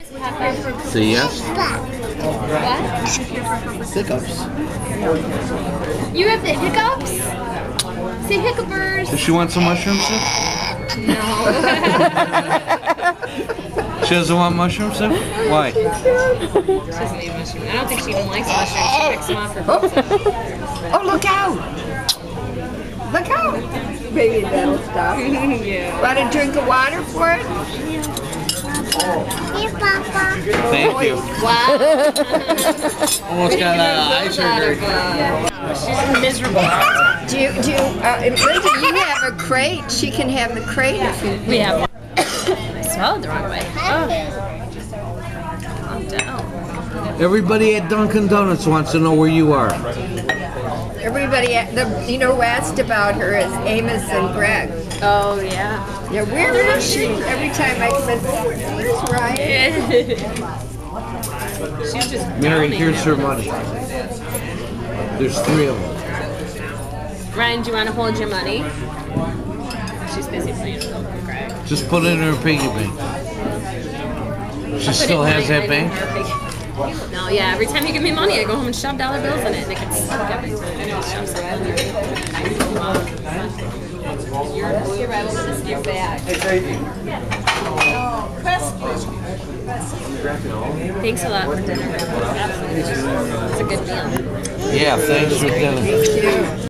Say yes. What? Hiccups. You have the hiccups? Say hiccupers. Does she want some mushrooms? No. She doesn't want mushrooms? Why? She doesn't eat mushrooms. I don't think she even likes mushrooms. She picks them off her pizza. Oh, look out! Look out! Maybe that'll stop. Yeah. Want a drink of water for it? Here, Papa. Thank you. Wow. Almost got eye surgery. She's miserable. Do you, Linda, you have a crate. She can have the crate if you... We have one. I swallowed the wrong way. Oh. Calm down. Everybody at Dunkin' Donuts wants to know where you are. Everybody, you know who asked about her is Amos and Greg. Oh, yeah. Yeah, where is she? Every time I come in, where's Ryan? She's just Mary, drowning here's in her money. There's 3 of them. Ryan, do you want to hold your money? She's busy playing with Greg. Just put it in her piggy bank. She still has that bank? No, yeah. Every time you give me money, I go home and shove dollar bills in it, and it gets stuck every time. I know, shove something in there. You're right. We'll just give back. Thanks a lot for dinner. Absolutely. It's a good meal. Yeah, thanks for dinner. Thank you.